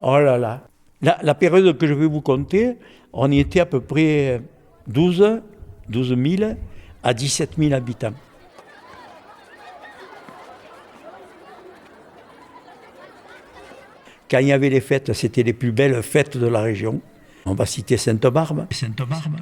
Oh là là. La période que je vais vous compter, on y était à peu près 12 000 à 17 000 habitants. Quand il y avait les fêtes, c'était les plus belles fêtes de la région. On va citer Sainte-Barbe. Sainte-Barbe.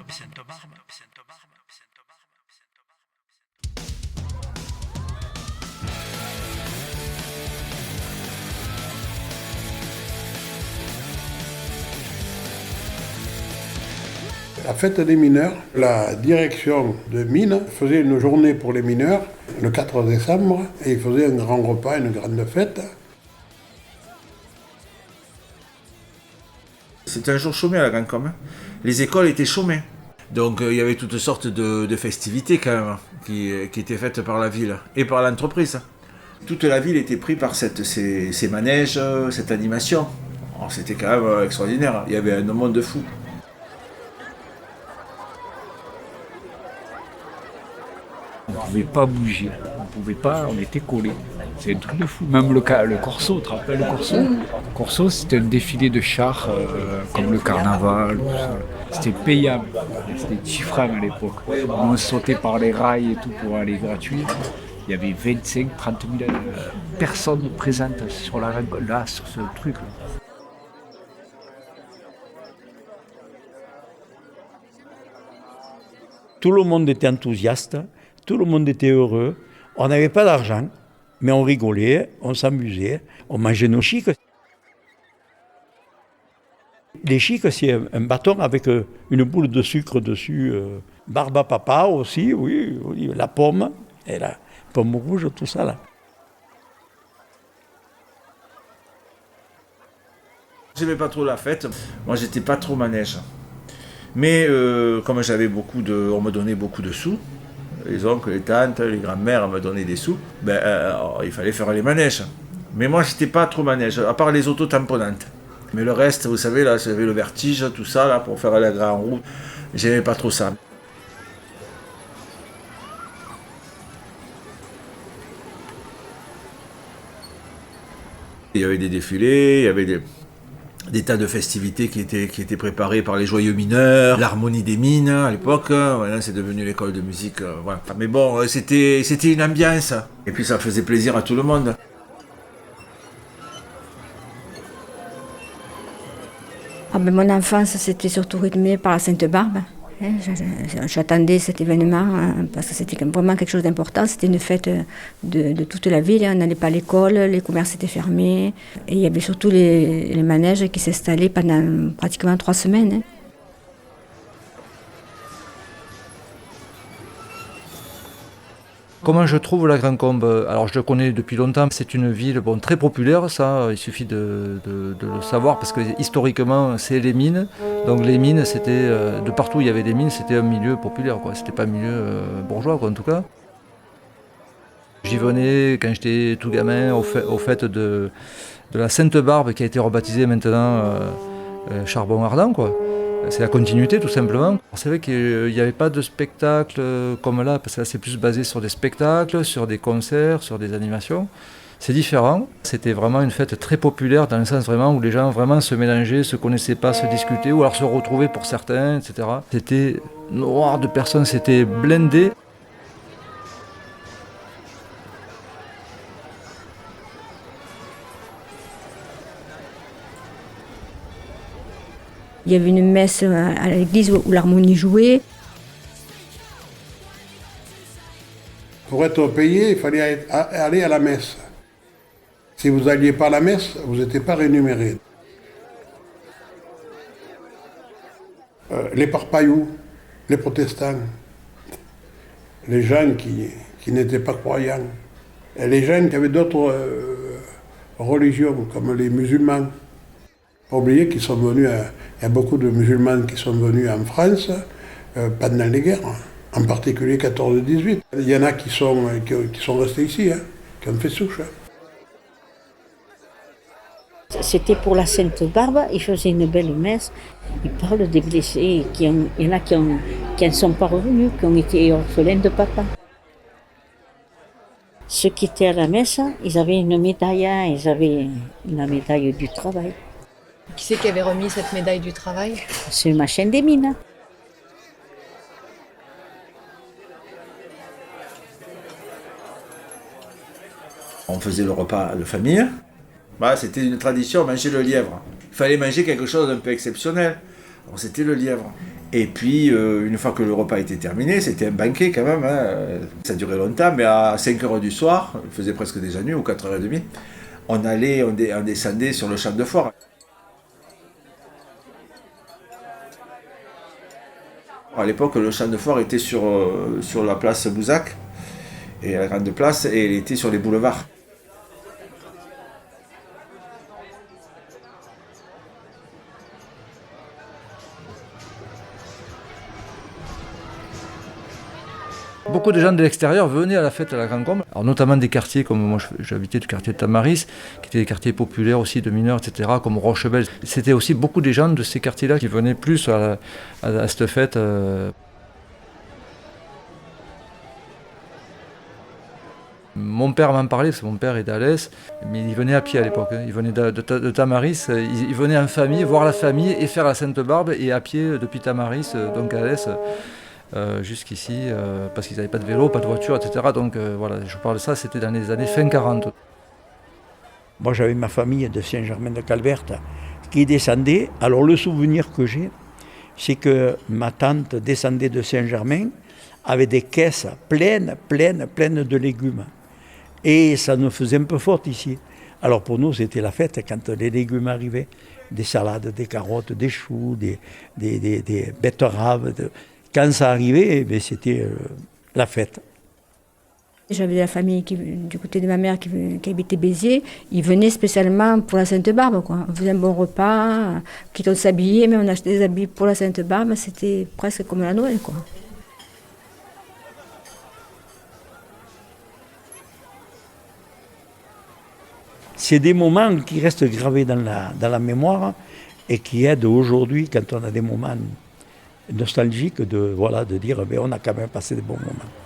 La fête des mineurs, la direction de mines faisait une journée pour les mineurs le 4 décembre et ils faisaient un grand repas, une grande fête. C'était un jour chômé à la Grande Com. Les écoles étaient chômées. Donc il y avait toutes sortes de festivités quand même qui étaient faites par la ville et par l'entreprise. Toute la ville était prise par ces manèges, cette animation. Alors, c'était quand même extraordinaire. Il y avait un monde de fou. On ne pouvait pas bouger, on pouvait pas, on était collés. C'est un truc de fou. Même le Corso, tu te rappelles le Corso? Le Corso, c'était un défilé de chars, comme le carnaval, tout ça. C'était payable, c'était 10 francs à l'époque. On sautait par les rails et tout pour aller gratuit. Il y avait 25-30 000 personnes présentes sur là, sur ce truc. Là. Tout le monde était enthousiaste, tout le monde était heureux. On n'avait pas d'argent, mais on rigolait, on s'amusait, on mangeait nos chics. Les chics, c'est un bâton avec une boule de sucre dessus. Barbe à papa aussi, oui, la pomme, et la pomme rouge, tout ça là. J'aimais pas trop la fête, moi j'étais pas trop manège. Mais comme on me donnait beaucoup de sous, les oncles, les tantes, les grands-mères me donnaient des sous, il fallait faire les manèges. Mais moi j'étais pas trop manège, à part les autos tamponnantes. Mais le reste, vous savez, là, j'avais le vertige, tout ça, là, pour faire la grande roue, j'aimais pas trop ça. Il y avait des défilés, il y avait des tas de festivités qui étaient préparées par les joyeux mineurs, l'harmonie des mines à l'époque, voilà, c'est devenu l'école de musique, voilà. Mais bon, c'était une ambiance, et puis ça faisait plaisir à tout le monde. Mon enfance, c'était surtout rythmé par la Sainte-Barbe. J'attendais cet événement parce que c'était vraiment quelque chose d'important. C'était une fête de toute la ville. On n'allait pas à l'école, les commerces étaient fermés. Et il y avait surtout les manèges qui s'installaient pendant pratiquement 3 semaines. Comment je trouve la Grande Combe? Alors je le connais depuis longtemps, c'est une ville très populaire, ça, il suffit de le savoir, parce que historiquement c'est les mines. Donc les mines, c'était, de partout où il y avait des mines, c'était un milieu populaire, quoi. C'était pas un milieu bourgeois, quoi, en tout cas. J'y venais quand j'étais tout gamin au fait de la Sainte-Barbe, qui a été rebaptisée maintenant Charbon Ardent, quoi. C'est la continuité tout simplement. C'est vrai qu'il n'y avait pas de spectacle comme là, parce que là c'est plus basé sur des spectacles, sur des concerts, sur des animations. C'est différent. C'était vraiment une fête très populaire dans le sens vraiment où les gens vraiment se mélangeaient, se connaissaient pas, se discutaient, ou alors se retrouvaient pour certains, etc. C'était noir de personnes, c'était blindé. Il y avait une messe à l'église où l'harmonie jouait. Pour être payé, il fallait aller à la messe. Si vous n'alliez pas à la messe, vous n'étiez pas rémunéré. Les parpaillous, les protestants, les gens qui n'étaient pas croyants, et les gens qui avaient d'autres religions, comme les musulmans. Pas oublier qu'ils sont venus, il y a beaucoup de musulmans qui sont venus en France pendant les guerres, en particulier 14-18. Il y en a qui sont restés ici, qui ont fait souche. C'était pour la Sainte-Barbe, ils faisaient une belle messe, ils parlent des blessés, il y en a qui ne sont pas revenus, qui ont été orphelins de papa. Ceux qui étaient à la messe, ils avaient une médaille, ils avaient la médaille du travail. Qui c'est qui avait remis cette médaille du travail? C'est le machin des mines. On faisait le repas de famille. Bah, c'était une tradition, manger le lièvre. Il fallait manger quelque chose d'un peu exceptionnel. Alors, c'était le lièvre. Et puis, une fois que le repas était terminé, c'était un banquet quand même. Hein. Ça durait longtemps, mais à 5h du soir, il faisait presque déjà nuit, ou 4h30, on descendait sur le champ de foire. À l'époque, le champ de foire était sur la place Bouzac, et la grande place, et il était sur les boulevards. Beaucoup de gens de l'extérieur venaient à la fête à la Grande Combe, alors notamment des quartiers comme moi j'habitais le quartier de Tamaris, qui étaient des quartiers populaires aussi de mineurs, etc., comme Rochebelle. C'était aussi beaucoup des gens de ces quartiers-là qui venaient plus à cette fête. Mon père m'en parlait, parce que mon père est d'Alès, mais il venait à pied à l'époque. Il venait de Tamaris, il venait en famille, voir la famille et faire la Sainte-Barbe, et à pied depuis Tamaris, donc à Alès, jusqu'ici, parce qu'ils n'avaient pas de vélo, pas de voiture, etc. Donc voilà, je parle de ça, c'était dans les années fin 40. Moi, j'avais ma famille de Saint-Germain-de-Calverte qui descendait. Alors, le souvenir que j'ai, c'est que ma tante descendait de Saint-Germain avec des caisses pleines de légumes. Et ça nous faisait un peu forte ici. Alors, pour nous, c'était la fête quand les légumes arrivaient. Des salades, des carottes, des choux, des betteraves. Quand ça arrivait, eh c'était la fête. J'avais de la famille du côté de ma mère qui habitait Béziers. Ils venaient spécialement pour la Sainte-Barbe, quoi. On faisait un bon repas, quitte on s'habillait, mais on achetait des habits pour la Sainte-Barbe. C'était presque comme la Noël, quoi. C'est des moments qui restent gravés dans la mémoire et qui aident aujourd'hui, quand on a des moments nostalgiques, de dire on a quand même passé de bons moments.